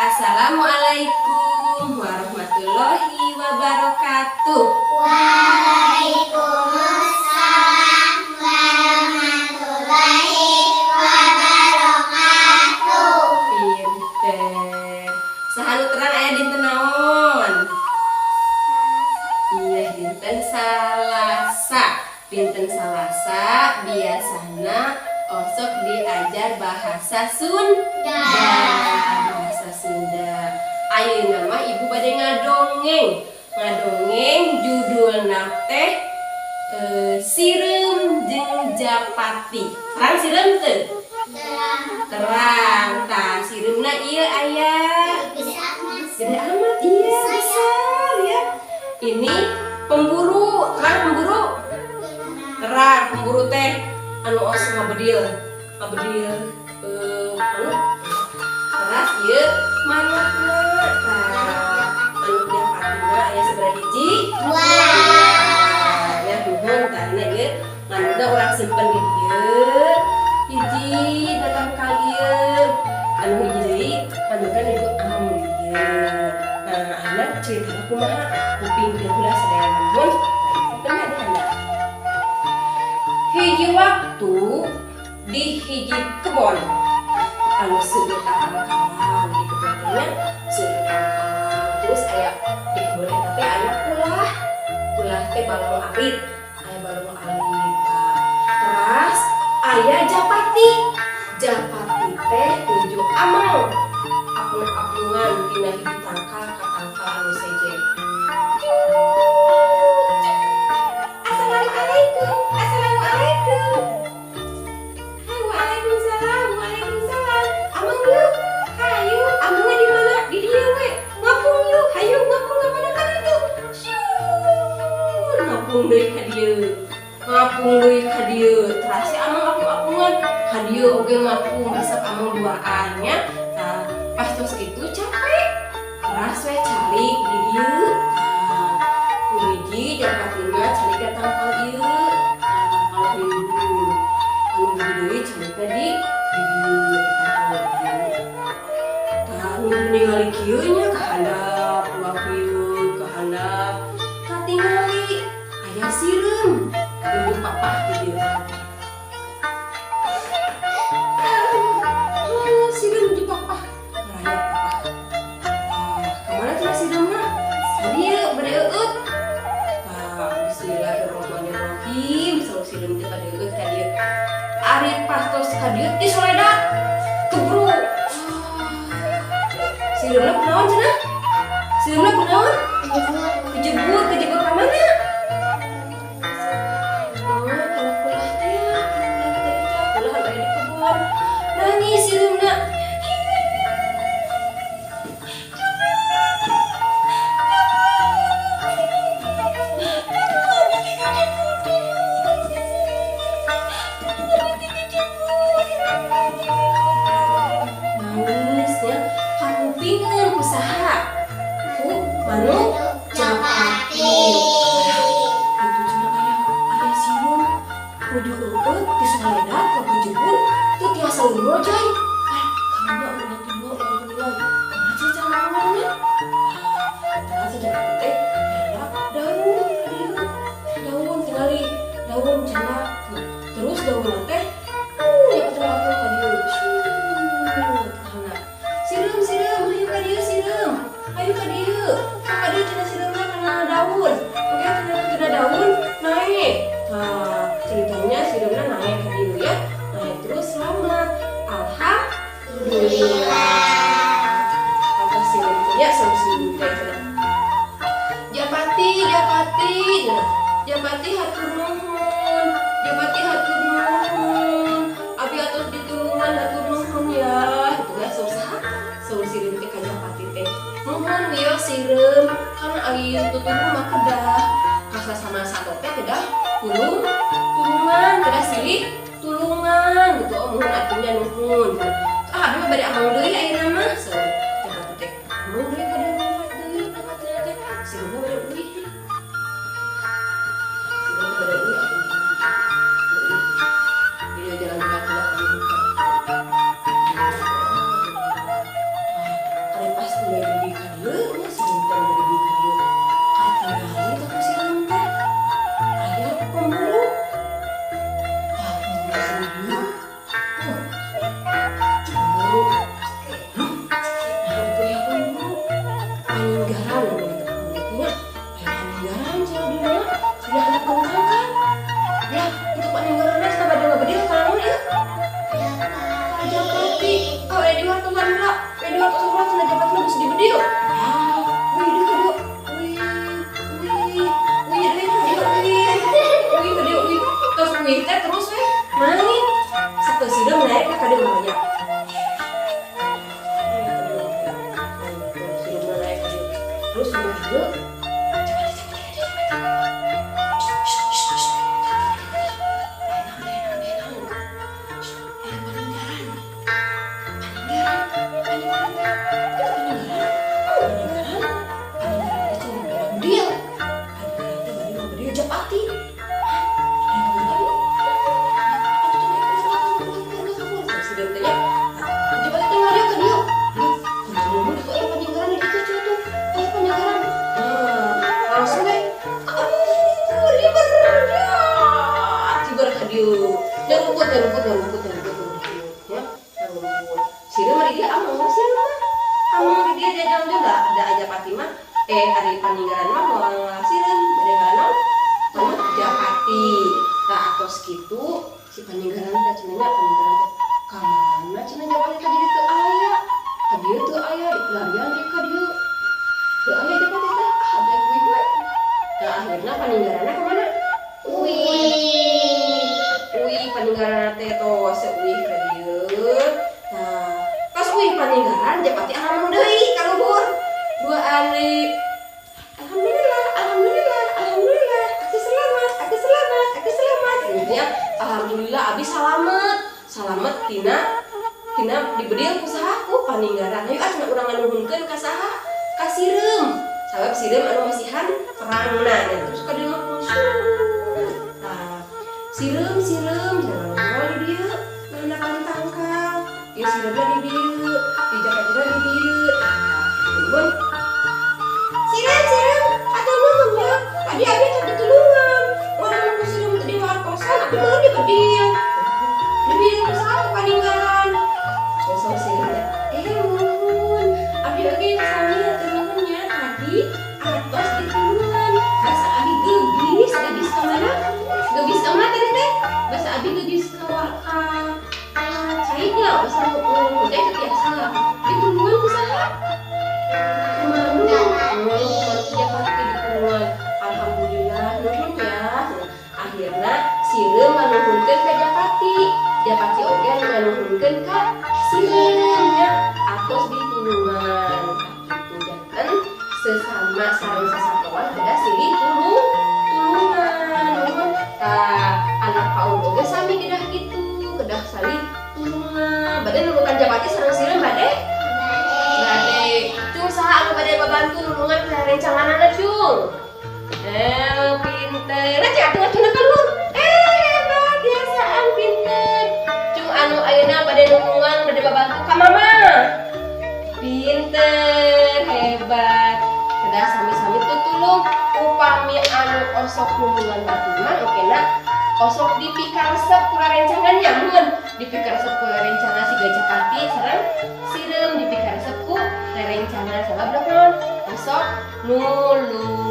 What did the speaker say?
Assalamualaikum warahmatullahi wabarakatuh. Waalaikumsalam warahmatullahi wabarakatuh. Pinter. Sahalu terang aya dinten naon? Iya, dinten Salasa. Dinten Salasa biasana osok diajar bahasa Sunda. Bahasa Sunda. Ayeuna mah ibu bade ngadongeng. Ngadongeng judulna teh Sireum jeung Japati. Terang sireum teu? Terang. Tah sireumna ieu aya gede amat, iya besar ya. Ini pemburu, terang pemburu. Terang pemburu teh anu os ngabedil teras ieu manukna. Tah manuk Japatina aya sabaraha hiji? Ya nuhun tah ieu manukna urang simpen di dieu. Hiji datang ka ieu. Anu hiji deui manukna ibu among di dieu. Nah, ayeuna ceritana kumaha? Kuping teu heula sadaya nuhun. Bener handap. Hiji waktu di hiji kebon anu seueur kalang-kalang di kebon teh seueur kalang-kalang terus aya di kebon eta teh aya ulah teh balong arit aya balong arit. Terus aya japati teh nuju amang apung-apungan dina hiji tangkal ka tangkal anu sejen. Assalamualaikum. Waalaikumsalam. Amang yuk. Hayu, amangnya di mana? Di dieu we. Ngapung yuk. Hayu ngapung ka mana tuh. Syuur, ngapung deui ka dieu. Terus si amang apung-apungan ka dieu oge ngapung resep amang duaan nya. Nah, pas tos kitu capek. Terus we calik di dieu. Hiji japatina calik datang ka ieu. Kalau hindu anu deui calikna di dieu ningali kieu nya ka handap ulah kieu ka handap katingali aya sireum nuju papah di dieu. Sireum nuju papah aya papah. Kamana cenah sireumna? Di dieu bade eueut. Bismillahirrahmanirrahim. Saur sireum teh bade eueut ka dieu. Ari pastos ka dieu disoledat. Tubruk. Sireumna kunaon cenah? Sireumna kunaon? Kejebur ka mana? Kulah teh kulah aya di kebon. Nangis sireumna. Manuk Japati. Itu cenah aya sireum nuju eueut disoledat ka kejebur teu tiasa unggul coy. Kamu udah tunggu. Kumaha cara ngomongnya? Terus Japati teh hendak daun ka dieu. Daun tingali daun cenah. Terus daun teh ya ketemu aku ka dieu. Sireum hayu ka dieu sireum. Hayu ka dieu. Ka dieu cenah sireumna kana daun. Oke, cenah daun naik. Nah, ceritanya sireumna naik ka dieu ya. Naik terus selamat. Alhamdulillah. Kata sireum teh ya sireum teh cenah. Japati. Japati hatur nuhun. Abi atos ditulungan hatur nuhun ya. Itu ya saur sireum teh ka Japati teh. Nuhun wios sireum kana ari tutulung mah kedah kasa sama satu teh kedah tulungan kedah silih tulungan gitu. Oh nuhun atunya nuhun. Abi mah bade amang deui ayeuna mah saur Japati teh. Amang deui kada nuhun deui nama teh sireum bade deui. Sireum bade deui atuh. Dia jalan kaki pediwar tuan lah, pediwar tuan lah cenah jabat lah bisa dibedio. Wih dia kadio, wih kadio, wih terus wih teh terus weh main. Satu sido naik ke kadio banyak. Sido naik kadio, terus wih dia hari paninggalan mah mau ngasireun barenganan mah Japati. Tah atos kitu si paninggalan teh cenanya paninggalan teh ka mana cenah Japati teh jadi teu aya. Ka dieu teu aya dilarian di ka dieu. Teu aya Japati teh ada kuy we. Tah akhirna paninggalanna ka mana? Uih paninggalan teh tos seuih ka dieu. Tah pas uih paninggalan Japati alhamdulillah deui ka luhur. 2 hari Alhamdulillah, aku selamat. Intinya, alhamdulillah abi selamat tina diberi usahaku paninggalan. Ayo cenah urang nganuhunkeun ka saha? Ka sireum. Sabab sireum anu masihan perangna terus ka dieu nah, sireum jangan di dieu ngeundakan tangkal. Ieu sireumna di dieu, di jaga-jaga di dieu. Nuhun. Sireum, atuh nuhun ya. Adi abi teh ditulungan. Orang ku sireum teh di warkosan, abi meureun di dieu. Lebih usaha paninggalan. Sosok sireumnya. Nuhun. Abi oge sami nuhunnya tadi atos ditulungan. Basa abi geubis ka mana? Geubis ka mana tadi teh? Basa abi geubis ka cairnya basa nu teh biasa. Ditulungan ku saha? Alhamdulillah nuhun ya. Akhirna sireum nganuhunkeun ka Japati oge nganuhunkeun ka sireum nya atos ditulungan. Kitu janten sesama sareng sasatuan kedah silih tulungan. Nuhun ka anak paud oge sami kedah kitu, kedah saling tulungan. Bade nulungan Japati sareng sireum bade? Cung saha anu bade babantu nulungan rencanganana cung. Pinter. Nah cek atuh keluar. Hebat biasaan pinter. Cung anu ayeuna bade nulungan bade babantu ka mama. Pinter, hebat. Kedah sami-sami tutulung upami anu osok nulungan batuman okena osok dipikaresep ku rencangannya mun dipikaresep ku rencana si Japati sareng sireum dipikaresep ku rencana sabab naon osok nulung.